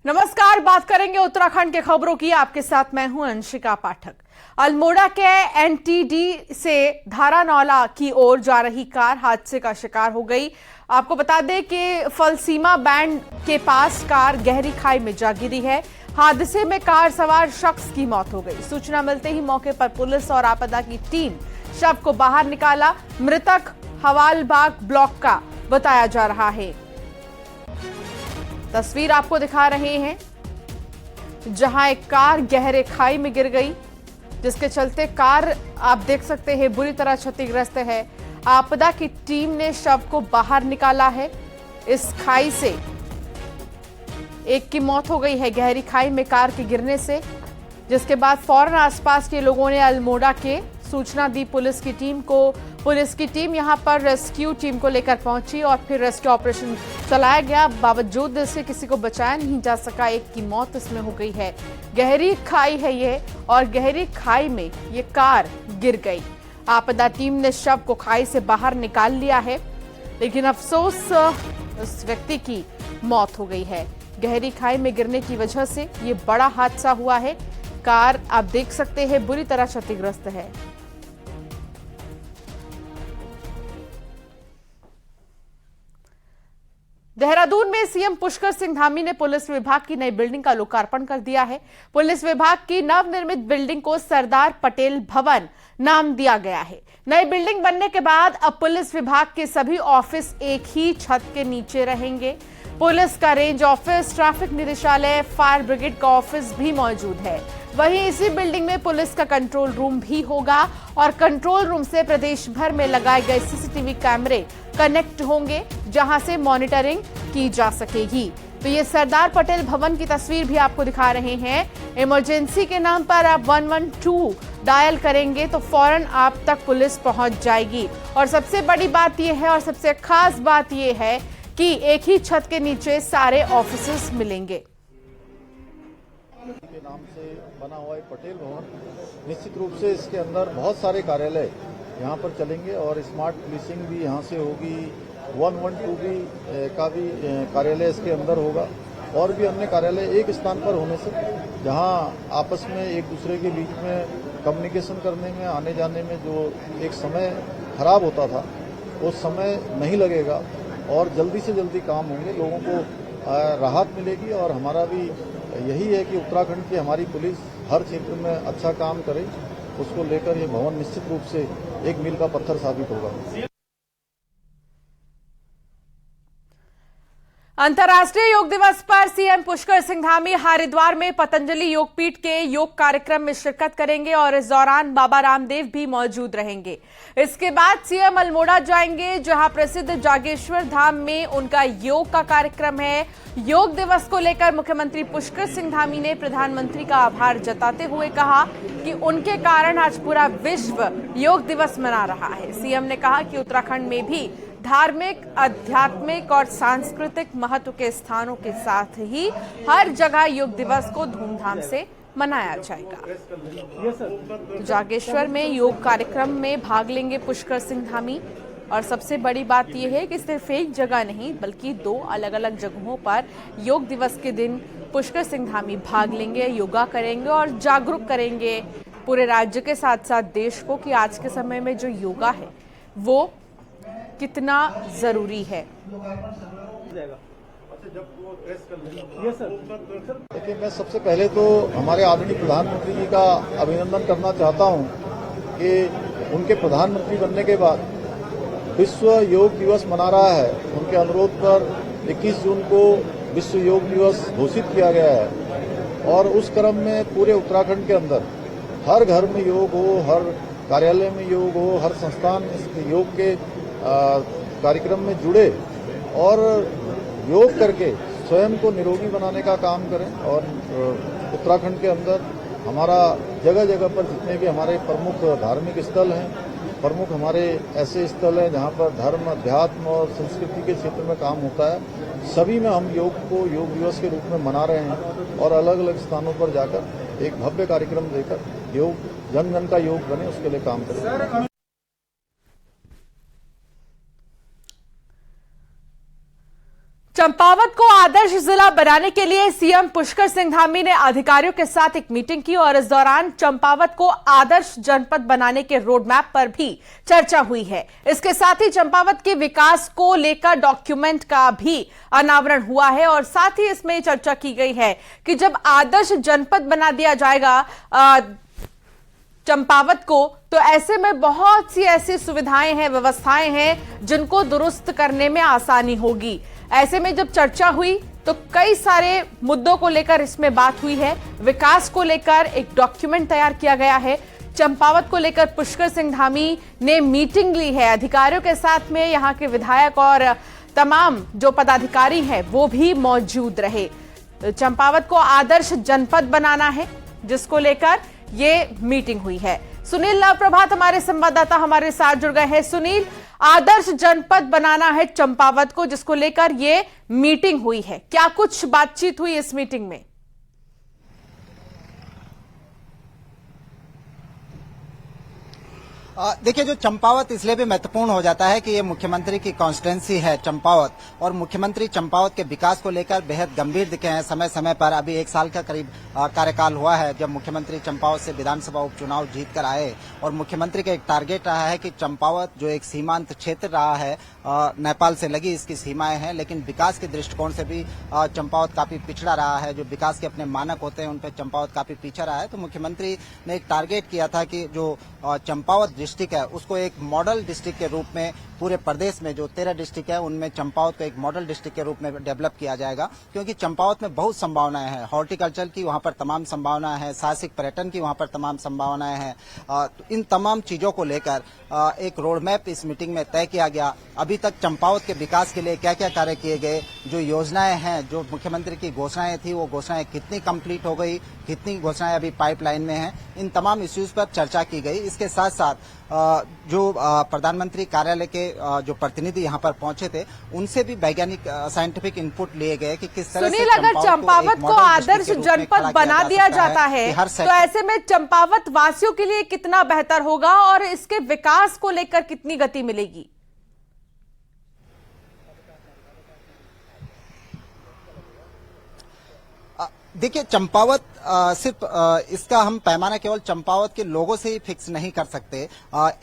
नमस्कार, बात करेंगे उत्तराखंड के खबरों की। आपके साथ मैं हूं अंशिका पाठक। अल्मोड़ा के एनटीडी से धारानौला की ओर जा रही कार हादसे का शिकार हो गई। आपको बता दें कि फलसीमा बैंड के पास कार गहरी खाई में जा गिरी है। हादसे में कार सवार शख्स की मौत हो गई। सूचना मिलते ही मौके पर पुलिस और आपदा की टीम शव को बाहर निकाला। मृतक हवालबाग ब्लॉक का बताया जा रहा है। तस्वीर आपको दिखा रहे हैं जहां एक कार गहरे खाई में गिर गई, जिसके चलते कार आप देख सकते हैं बुरी तरह क्षतिग्रस्त है। आपदा की टीम ने शव को बाहर निकाला है। इस खाई से एक की मौत हो गई है गहरी खाई में कार के गिरने से, जिसके बाद फौरन आसपास के लोगों ने अल्मोड़ा के सूचना दी पुलिस की टीम को। पुलिस की टीम यहां पर रेस्क्यू टीम को लेकर पहुंची और फिर रेस्क्यू ऑपरेशन चलाया गया। बावजूद इससे किसी को बचाया नहीं जा सका। एक की मौत इसमें हो गई है। गहरी खाई है ये और गहरी खाई में ये कार गिर गई। आपदा टीम ने शव को खाई से बाहर निकाल लिया है, लेकिन अफसोस उस व्यक्ति की मौत हो गई है। गहरी खाई में गिरने की वजह से ये बड़ा हादसा हुआ है। कार आप देख सकते हैं बुरी तरह क्षतिग्रस्त है। देहरादून में सीएम पुष्कर सिंह धामी ने पुलिस विभाग की नई बिल्डिंग का लोकार्पण कर दिया है। पुलिस विभाग की नवनिर्मित बिल्डिंग को सरदार पटेल भवन नाम दिया गया है। नई बिल्डिंग बनने के बाद अब पुलिस विभाग के सभी ऑफिस एक ही छत के नीचे रहेंगे। पुलिस का रेंज ऑफिस, ट्रैफिक निदेशालय, फायर ब्रिगेड का ऑफिस भी मौजूद है। वहीं इसी बिल्डिंग में पुलिस का कंट्रोल रूम भी होगा और कंट्रोल रूम से प्रदेश भर में लगाए गए सीसीटीवी कैमरे कनेक्ट होंगे, जहां से मॉनिटरिंग की जा सकेगी। तो ये सरदार पटेल भवन की तस्वीर भी आपको दिखा रहे हैं। इमरजेंसी के नाम पर आप 112 डायल करेंगे तो फौरन आप तक पुलिस पहुंच जाएगी। और सबसे बड़ी बात यह है और सबसे खास बात यह है कि एक ही छत के नीचे सारे ऑफिसेस मिलेंगे। के नाम से बना हुआ एक पटेल भवन, निश्चित रूप से इसके अंदर बहुत सारे कार्यालय यहाँ पर चलेंगे और स्मार्ट पुलिसिंग भी यहाँ से होगी। 112 भी का भी कार्यालय इसके अंदर होगा और भी अन्य कार्यालय एक स्थान पर होने से जहाँ आपस में एक दूसरे के बीच में कम्युनिकेशन करने में, आने जाने में जो एक समय खराब होता था वो समय नहीं लगेगा और जल्दी से जल्दी काम होंगे, लोगों को राहत मिलेगी। और हमारा भी यही है कि उत्तराखंड की हमारी पुलिस हर क्षेत्र में अच्छा काम करे, उसको लेकर ये भवन निश्चित रूप से एक मील का पत्थर साबित होगा। अंतर्राष्ट्रीय योग दिवस पर सीएम पुष्कर सिंह धामी हरिद्वार में पतंजलि योगपीठ के योग कार्यक्रम में शिरकत करेंगे और इस दौरान बाबा रामदेव भी मौजूद रहेंगे। इसके बाद सीएम अल्मोड़ा जाएंगे, जहां प्रसिद्ध जागेश्वर धाम में उनका योग का कार्यक्रम है। योग दिवस को लेकर मुख्यमंत्री पुष्कर सिंह धामी ने प्रधानमंत्री का आभार जताते हुए कहा कि उनके कारण आज पूरा विश्व योग दिवस मना रहा है। सीएम ने कहा कि उत्तराखंड में भी धार्मिक, आध्यात्मिक और सांस्कृतिक महत्व के स्थानों के साथ ही हर जगह योग दिवस को धूमधाम से मनाया जाएगा। जागेश्वर में योग कार्यक्रम में भाग लेंगे पुष्कर सिंह धामी और सबसे बड़ी बात यह है कि सिर्फ एक जगह नहीं बल्कि 2 अलग अलग जगहों पर योग दिवस के दिन पुष्कर सिंह धामी भाग लेंगे, योगा करेंगे और जागरूक करेंगे पूरे राज्य के साथ साथ देश को कि आज के समय में जो योगा है वो कितना जरूरी है। देखिए, मैं सबसे पहले तो हमारे आदरणीय प्रधानमंत्री जी का अभिनंदन करना चाहता हूं कि उनके प्रधानमंत्री बनने के बाद विश्व योग दिवस मना रहा है। उनके अनुरोध पर 21 जून को विश्व योग दिवस घोषित किया गया है और उस क्रम में पूरे उत्तराखंड के अंदर हर घर में योग हो, हर कार्यालय में योग हो, हर संस्थान इस योग के कार्यक्रम में जुड़े और योग करके स्वयं को निरोगी बनाने का काम करें। और उत्तराखंड के अंदर हमारा जगह जगह पर जितने भी हमारे प्रमुख धार्मिक स्थल हैं, प्रमुख हमारे ऐसे स्थल हैं जहां पर धर्म, अध्यात्म और संस्कृति के क्षेत्र में काम होता है, सभी में हम योग को योग दिवस के रूप में मना रहे हैं और अलग अलग स्थानों पर जाकर एक भव्य कार्यक्रम देकर योग जन जन का योग बने उसके लिए काम करें। चंपावत को आदर्श जिला बनाने के लिए सीएम पुष्कर सिंह धामी ने अधिकारियों के साथ एक मीटिंग की और इस दौरान चंपावत को आदर्श जनपद बनाने के रोड मैप पर भी चर्चा हुई है। इसके साथ ही चंपावत के विकास को लेकर डॉक्यूमेंट का भी अनावरण हुआ है और साथ ही इसमें चर्चा की गई है कि जब आदर्श जनपद बना दिया जाएगा चंपावत को, तो ऐसे में बहुत सी ऐसी सुविधाएं हैं, व्यवस्थाएं हैं जिनको दुरुस्त करने में आसानी होगी। ऐसे में जब चर्चा हुई तो कई सारे मुद्दों को लेकर इसमें बात हुई है। विकास को लेकर एक डॉक्यूमेंट तैयार किया गया है। चंपावत को लेकर पुष्कर सिंह धामी ने मीटिंग ली है अधिकारियों के साथ में। यहां के विधायक और तमाम जो पदाधिकारी हैं वो भी मौजूद रहे। चंपावत को आदर्श जनपद बनाना है, जिसको लेकर ये मीटिंग हुई है। सुनील नवप्रभात हमारे संवाददाता हमारे साथ जुड़ गए हैं। सुनील, आदर्श जनपद बनाना है चंपावत को, जिसको लेकर ये मीटिंग हुई है, क्या कुछ बातचीत हुई इस मीटिंग में? देखिए, जो चंपावत इसलिए भी महत्वपूर्ण हो जाता है कि ये मुख्यमंत्री की कॉन्स्टिट्यूंसी है चंपावत, और मुख्यमंत्री चंपावत के विकास को लेकर बेहद गंभीर दिखे हैं समय समय पर। अभी 1 साल का करीब कार्यकाल हुआ है जब मुख्यमंत्री चंपावत से विधानसभा उपचुनाव जीत कर आए, और मुख्यमंत्री का एक टारगेट रहा है कि चंपावत जो एक सीमांत क्षेत्र रहा है, नेपाल से लगी इसकी सीमाएं हैं, लेकिन विकास के दृष्टिकोण से भी चंपावत काफी पिछड़ा रहा है। जो विकास के अपने मानक होते हैं उन पर चंपावत काफी पीछा रहा है। तो मुख्यमंत्री ने एक टारगेट किया था कि जो चंपावत डिस्ट्रिक्ट है उसको एक मॉडल डिस्ट्रिक्ट के रूप में पूरे प्रदेश में जो 13 डिस्ट्रिक्ट है उनमें चंपावत को एक मॉडल डिस्ट्रिक्ट के रूप में डेवलप किया जाएगा, क्योंकि चंपावत में बहुत संभावनाएं हैं। हॉर्टिकल्चर की वहां पर तमाम संभावनाएं हैं, साहसिक पर्यटन की वहां पर तमाम संभावनाएं हैं। तो इन तमाम चीजों को लेकर एक रोड मैप इस मीटिंग में तय किया गया। अभी तक चंपावत के विकास के लिए क्या क्या कार्य किए गए, जो योजनाएं हैं, जो मुख्यमंत्री की घोषणाएं थी वो घोषणाएं कितनी कंप्लीट हो गई, कितनी घोषणाएं अभी पाइपलाइन में हैं, इन तमाम इश्यूज पर चर्चा की गई। इसके साथ साथ जो प्रधानमंत्री कार्यालय के जो प्रतिनिधि यहां पर पहुंचे थे उनसे भी वैज्ञानिक साइंटिफिक इनपुट लिए गए कि किस तरह से अगर चंपावत को आदर्श जनपद बना दिया जाता है तो ऐसे में चंपावत वासियों के लिए कितना बेहतर होगा और इसके विकास को लेकर कितनी गति मिलेगी? देखिए, चंपावत सिर्फ इसका हम पैमाना केवल चंपावत के लोगों से ही फिक्स नहीं कर सकते।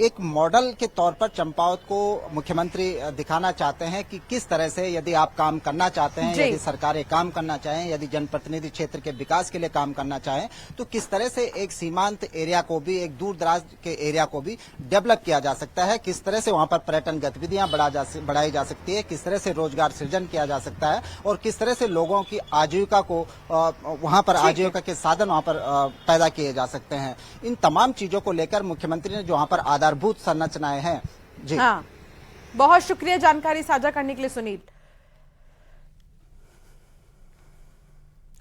एक मॉडल के तौर पर चंपावत को मुख्यमंत्री दिखाना चाहते हैं कि किस तरह से यदि आप काम करना चाहते हैं, यदि सरकारें काम करना चाहें, यदि जनप्रतिनिधि क्षेत्र के विकास के लिए काम करना चाहें, तो किस तरह से एक सीमांत एरिया को भी, एक दूर दराज के एरिया को भी डेवलप किया जा सकता है, किस तरह से वहां पर पर्यटन गतिविधियां बढ़ाई जा सकती है, किस तरह से रोजगार सृजन किया जा सकता है, और किस तरह से लोगों की आजीविका को वहां पर आजीविका के साधन वहां पर पैदा किए जा सकते हैं। इन तमाम चीजों को लेकर मुख्यमंत्री ने जो वहां पर आधारभूत संरचनाएं हैं। जी हाँ, बहुत शुक्रिया जानकारी साझा करने के लिए सुनील।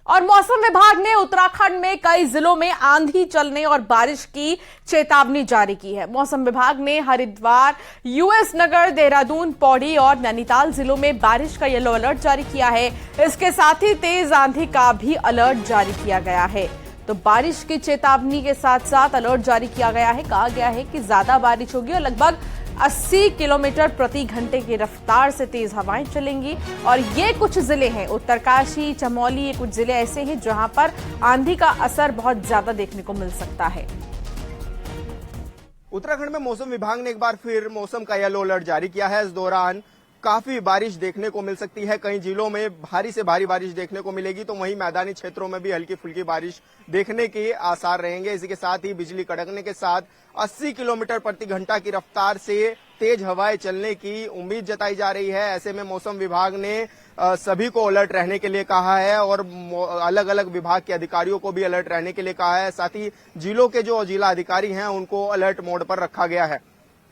और मौसम विभाग ने उत्तराखंड में कई जिलों में आंधी चलने और बारिश की चेतावनी जारी की है। मौसम विभाग ने हरिद्वार, यूएस नगर, देहरादून, पौड़ी और नैनीताल जिलों में बारिश का येलो अलर्ट जारी किया है। इसके साथ ही तेज आंधी का भी अलर्ट जारी किया गया है। तो बारिश की चेतावनी के साथ साथ अलर्ट जारी किया गया है। कहा गया है कि ज्यादा बारिश होगी और लगभग 80 किलोमीटर प्रति घंटे की रफ्तार से तेज हवाएं चलेंगी। और ये कुछ जिले हैं, उत्तरकाशी, चमोली, ये कुछ जिले ऐसे हैं जहां पर आंधी का असर बहुत ज्यादा देखने को मिल सकता है। उत्तराखंड में मौसम विभाग ने एक बार फिर मौसम का येलो अलर्ट जारी किया है। इस दौरान काफी बारिश देखने को मिल सकती है। कई जिलों में भारी से भारी बारिश देखने को मिलेगी, तो वहीं मैदानी क्षेत्रों में भी हल्की फुल्की बारिश देखने के आसार रहेंगे। इसी के साथ ही बिजली कड़कने के साथ 80 किलोमीटर प्रति घंटा की रफ्तार से तेज हवाएं चलने की उम्मीद जताई जा रही है। ऐसे में मौसम विभाग ने सभी को अलर्ट रहने के लिए कहा है और अलग अलग विभाग के अधिकारियों को भी अलर्ट रहने के लिए कहा है। साथ ही जिलों के जो जिला अधिकारी हैं उनको अलर्ट मोड पर रखा गया है।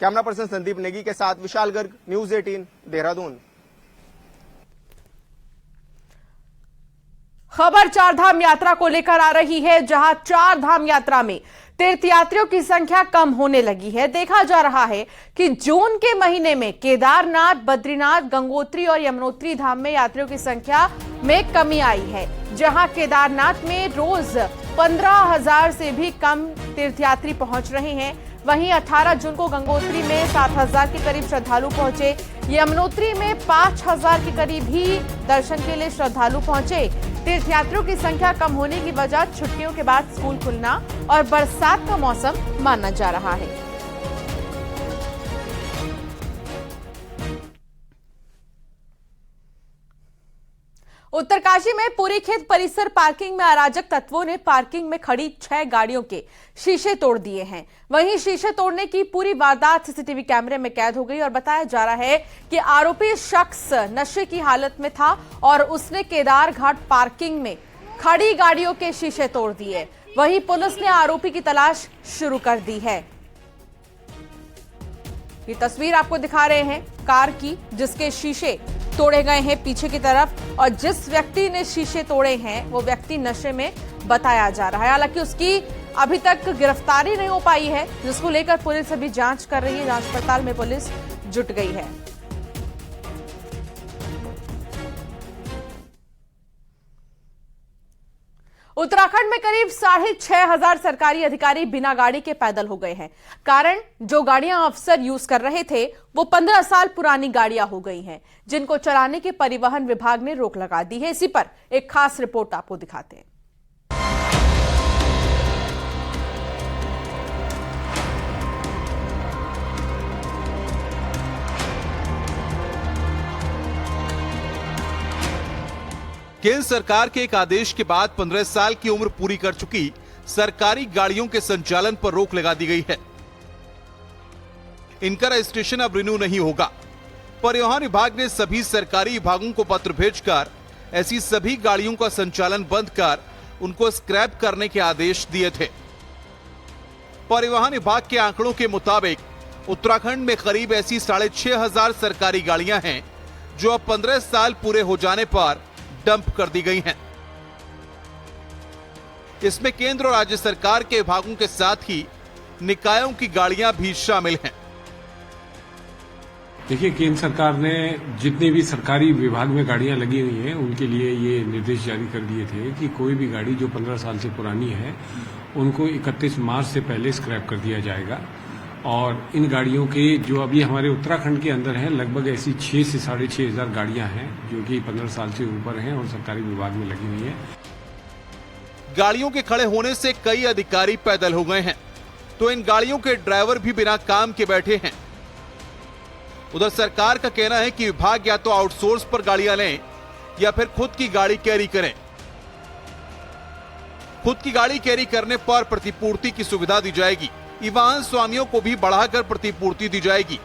कैमरा पर्सन संदीप नेगी के साथ विशाल गर्ग, न्यूज 18, देहरादून। खबर चारधाम यात्रा को लेकर आ रही है, जहां चारधाम यात्रा में तीर्थयात्रियों की संख्या कम होने लगी है। देखा जा रहा है कि जून के महीने में केदारनाथ, बद्रीनाथ, गंगोत्री और यमुनोत्री धाम में यात्रियों की संख्या में कमी आई है। जहां केदारनाथ में रोज 15,000 से भी कम तीर्थयात्री पहुंच रहे हैं, वहीं 18 जून को गंगोत्री में 7,000 के करीब श्रद्धालु पहुंचे। यमुनोत्री में 5000 के करीब ही दर्शन के लिए श्रद्धालु पहुंचे। तीर्थयात्रियों की संख्या कम होने की वजह छुट्टियों के बाद स्कूल खुलना और बरसात का मौसम माना जा रहा है। उत्तरकाशी में पूरी खेत परिसर पार्किंग में अराजक तत्वों ने पार्किंग में खड़ी 6 गाड़ियों के शीशे तोड़ दिए हैं। वहीं शीशे तोड़ने की पूरी वारदात सीसीटीवी कैमरे में कैद हो गई और बताया जा रहा है कि आरोपी शख्स नशे की हालत में था और उसने केदार घाट पार्किंग में खड़ी गाड़ियों के शीशे तोड़ दिए। वहीं पुलिस ने आरोपी की तलाश शुरू कर दी है। ये तस्वीर आपको दिखा रहे हैं कार की, जिसके शीशे तोड़े गए हैं पीछे की तरफ, और जिस व्यक्ति ने शीशे तोड़े हैं वो व्यक्ति नशे में बताया जा रहा है। हालांकि उसकी अभी तक गिरफ्तारी नहीं हो पाई है, जिसको लेकर पुलिस अभी जांच कर रही है। जांच पड़ताल में पुलिस जुट गई है। उत्तराखंड में करीब 6500 सरकारी अधिकारी बिना गाड़ी के पैदल हो गए हैं। कारण, जो गाड़ियां अफसर यूज कर रहे थे वो 15 साल पुरानी गाड़ियां हो गई हैं, जिनको चलाने के परिवहन विभाग ने रोक लगा दी है। इसी पर एक खास रिपोर्ट आपको दिखाते हैं। केंद्र सरकार के एक आदेश के बाद 15 साल की उम्र पूरी कर चुकी सरकारी गाड़ियों के संचालन पर रोक लगा दी गई है। इनका रजिस्ट्रेशन अब रिन्यू नहीं होगा। परिवहन विभाग ने सभी सरकारी विभागों को पत्र भेजकर ऐसी सभी गाड़ियों का संचालन बंद कर उनको स्क्रैप करने के आदेश दिए थे। परिवहन विभाग के आंकड़ों के मुताबिक उत्तराखंड में करीब ऐसी 6500 सरकारी गाड़ियां हैं जो अब 15 साल पूरे हो जाने पर डंप कर दी गई हैं। इसमें केंद्र और राज्य सरकार के विभागों के साथ ही निकायों की गाड़ियां भी शामिल हैं। देखिए, केंद्र सरकार ने जितने भी सरकारी विभाग में गाड़ियां लगी हुई हैं उनके लिए ये निर्देश जारी कर दिए थे कि कोई भी गाड़ी जो 15 साल से पुरानी है उनको 31 मार्च से पहले स्क्रैप कर दिया जाएगा। और इन गाड़ियों के जो अभी हमारे उत्तराखंड के अंदर हैं लगभग ऐसी 6 से 6500 गाड़ियां हैं जो कि 15 साल से ऊपर हैं और सरकारी विभाग में लगी हुई हैं। गाड़ियों के खड़े होने से कई अधिकारी पैदल हो गए हैं, तो इन गाड़ियों के ड्राइवर भी बिना काम के बैठे हैं। उधर सरकार का कहना है कि विभाग या तो आउटसोर्स पर गाड़ियां लें या फिर खुद की गाड़ी कैरी करें। खुद की गाड़ी कैरी करने पर प्रतिपूर्ति की सुविधा दी जाएगी। वाहन स्वामियों को भी बढ़ाकर प्रतिपूर्ति दी जाएगी।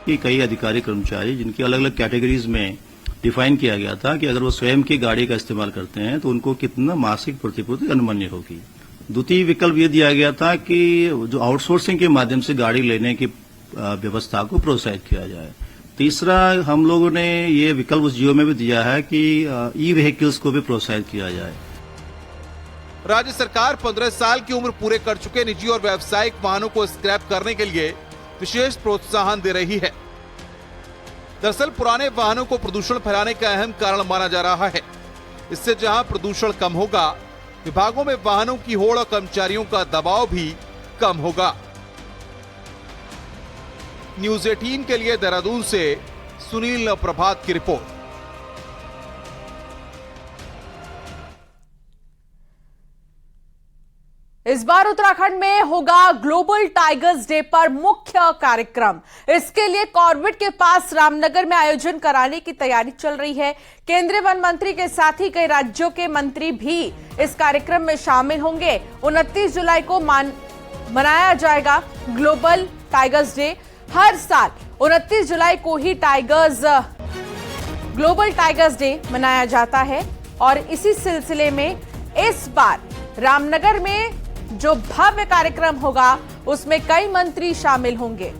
कि कई अधिकारी कर्मचारी जिनकी अलग अलग कैटेगरीज में डिफाइन किया गया था कि अगर वो स्वयं की गाड़ी का इस्तेमाल करते हैं तो उनको कितना मासिक प्रतिपूर्ति अनुमान्य होगी। द्वितीय विकल्प ये दिया गया था कि जो आउटसोर्सिंग के माध्यम से गाड़ी लेने की व्यवस्था को प्रोत्साहित किया जाए। तीसरा, हम लोगों ने ये विकल्प उस जियो में भी दिया है कि ई व्हीकल्स को भी प्रोत्साहित किया जाए। राज्य सरकार 15 साल की उम्र पूरे कर चुके निजी और व्यावसायिक वाहनों को स्क्रैप करने के लिए विशेष प्रोत्साहन दे रही है। दरअसल पुराने वाहनों को प्रदूषण फैलाने का अहम कारण माना जा रहा है। इससे जहां प्रदूषण कम होगा, विभागों में वाहनों की होड़ और कर्मचारियों का दबाव भी कम होगा। न्यूज 18 के लिए देहरादून से सुनील नवप्रभात की रिपोर्ट। इस बार उत्तराखंड में होगा ग्लोबल टाइगर्स डे पर मुख्य कार्यक्रम। इसके लिए कॉर्बेट के पास रामनगर में आयोजन कराने की तैयारी चल रही है। केंद्रीय वन मंत्री के साथ ही कई राज्यों के मंत्री भी इस कार्यक्रम में शामिल होंगे। 29 जुलाई को मनाया जाएगा ग्लोबल टाइगर्स डे। हर साल 29 जुलाई को ही ग्लोबल टाइगर्स डे मनाया जाता है और इसी सिलसिले में इस बार रामनगर में जो भव्य कार्यक्रम होगा उसमें कई मंत्री शामिल होंगे।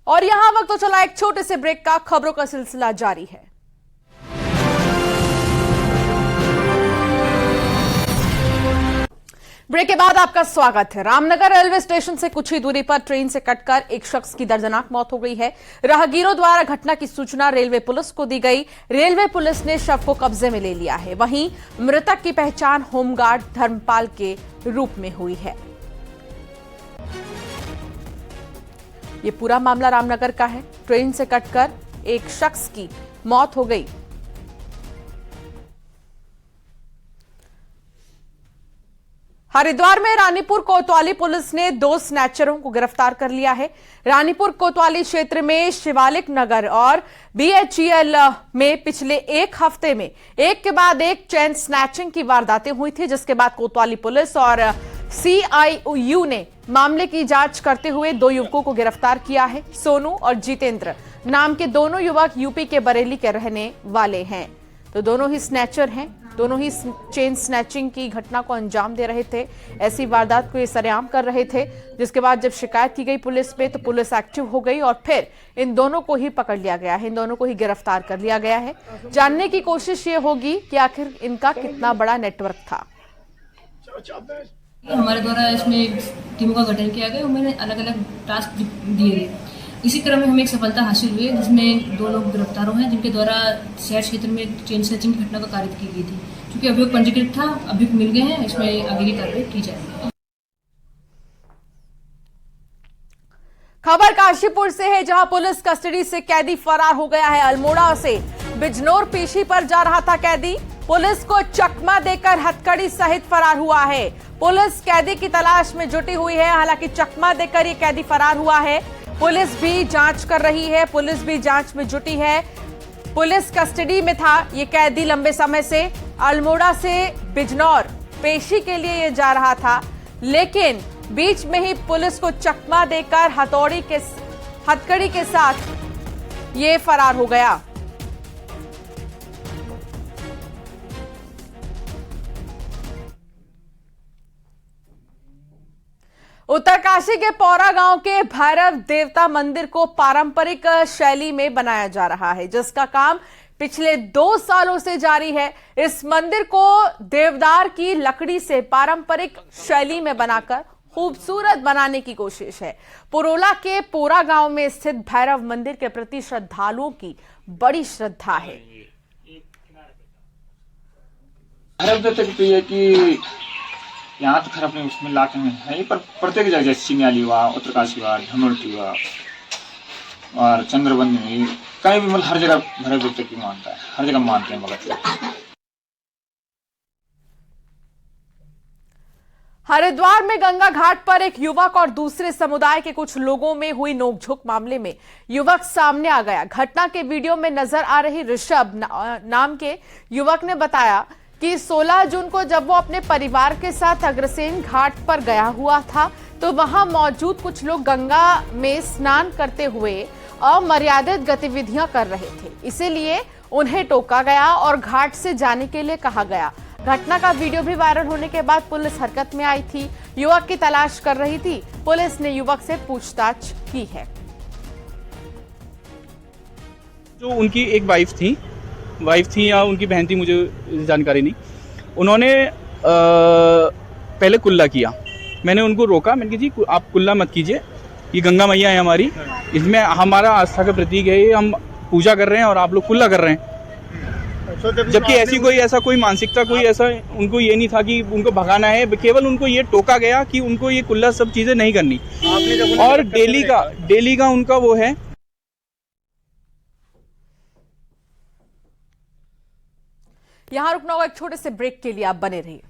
और यहां वक्त तो चला एक छोटे से ब्रेक का, खबरों का सिलसिला जारी है। ब्रेक के बाद आपका स्वागत है। रामनगर रेलवे स्टेशन से कुछ ही दूरी पर ट्रेन से कटकर एक शख्स की दर्दनाक मौत हो गई है। राहगीरों द्वारा घटना की सूचना रेलवे पुलिस को दी गई। रेलवे पुलिस ने शव को कब्जे में ले लिया है। वहीं मृतक की पहचान होमगार्ड धर्मपाल के रूप में हुई है। ये पूरा मामला रामनगर का है। ट्रेन से कटकर एक शख्स की मौत हो गई। हरिद्वार में रानीपुर कोतवाली पुलिस ने 2 स्नैचरों को गिरफ्तार कर लिया है। रानीपुर कोतवाली क्षेत्र में शिवालिक नगर और BHEL में पिछले 1 हफ्ते में एक के बाद एक चेन स्नैचिंग की वारदातें हुई थी, जिसके बाद कोतवाली पुलिस और CIU ने मामले की जांच करते हुए 2 युवकों को गिरफ्तार किया है। सोनू और जितेंद्र नाम के दोनों युवक यूपी के बरेली के रहने वाले हैं। तो दोनों ही स्नैचर हैं, दोनों ही चेन स्नैचिंग की घटना को अंजाम दे रहे थे। ऐसी वारदात को ये सरेआम कर रहे थे, जिसके बाद जब शिकायत की गई पुलिस पे तो पुलिस एक्टिव हो गई और फिर इन दोनों को ही पकड़ लिया गया है, इन दोनों को ही गिरफ्तार कर लिया गया है। जानने की कोशिश ये होगी कि आखिर इनका कितना बड़ा नेटवर्क था। हमारे द्वारा इसमें टीमों का गठन किया गया, उन्होंने अलग अलग टास्क दिए गए। इसी क्रम में हमें एक सफलता हासिल हुई है, जिसमें 2 लोग गिरफ्तार हुए हैं, जिनके द्वारा शहर क्षेत्र में चेन स्नैचिंग की घटना को कारित की गई थी। क्योंकि अभियोग पंजीकृत था, अभियुक्त मिल गए हैं, इसमें आगे की कार्रवाई की जाएगी। खबर काशीपुर से है, जहां पुलिस कस्टडी से कैदी फरार हो गया है। अल्मोड़ा से बिजनौर पेशी पर जा रहा था कैदी, पुलिस को चकमा देकर हथकड़ी सहित फरार हुआ है। पुलिस कैदी की तलाश में जुटी हुई है, हालांकि चकमा देकर ये कैदी फरार हुआ है। पुलिस भी जांच कर रही है, पुलिस भी जांच में जुटी है। पुलिस कस्टडी में था ये कैदी लंबे समय से। अल्मोड़ा से बिजनौर पेशी के लिए ये जा रहा था, लेकिन बीच में ही पुलिस को चकमा देकर हथकड़ी के साथ ये फरार हो गया। उत्तरकाशी के पौरा गांव के भैरव देवता मंदिर को पारंपरिक शैली में बनाया जा रहा है, जिसका काम पिछले 2 सालों से जारी है। इस मंदिर को देवदार की लकड़ी से पारंपरिक शैली में बनाकर खूबसूरत बनाने की कोशिश है। पुरोला के पोरा गांव में स्थित भैरव मंदिर के प्रति श्रद्धालुओं की बड़ी श्रद्धा है। भैरव देवता की तो ये कि यहाँ तो खैर अपने उसमें इलाके में है, पर प्रत्येक जगह जैसे सिंगाली हुआ, उत्तरकाशी हुआ, धनोल्टी हुआ और चंद्रबंद में कहीं भी, मतलब हर जगह भैरव देवता की मानता है, हर जगह मानते हैं भगत लोग। हरिद्वार में गंगा घाट पर एक युवक और दूसरे समुदाय के कुछ लोगों में हुई नोकझोंक मामले में युवक सामने आ गया। घटना के वीडियो में नजर आ रही ऋषभ नाम के युवक ने बताया कि 16 जून को जब वो अपने परिवार के साथ अग्रसेन घाट पर गया हुआ था, तो वहां मौजूद कुछ लोग गंगा में स्नान करते हुए अमर्यादित गतिविधियां कर रहे थे, इसीलिए उन्हें टोका गया और घाट से जाने के लिए कहा गया। घटना का वीडियो भी वायरल होने के बाद पुलिस हरकत में आई थी, युवक की तलाश कर रही थी। पुलिस ने युवक से पूछताछ की है। जो उनकी एक वाइफ थी या उनकी बहन थी, मुझे जानकारी नहीं। उन्होंने पहले कुल्ला किया, मैंने उनको रोका, मैंने कहा जी आप कुल्ला मत कीजिए, ये गंगा मैया है हमारी, इसमें हमारा आस्था का प्रतीक है, हम पूजा कर रहे हैं और आप लोग कुल्ला कर रहे हैं। जबकि ऐसा कोई मानसिकता, कोई ऐसा उनको ये नहीं था कि उनको भगाना है, केवल उनको ये टोका गया कि उनको ये कुल्ला सब चीजें नहीं करनी। और डेली का उनका वो है। यहां रुकना होगा एक छोटे से ब्रेक के लिए, आप बने रहिए।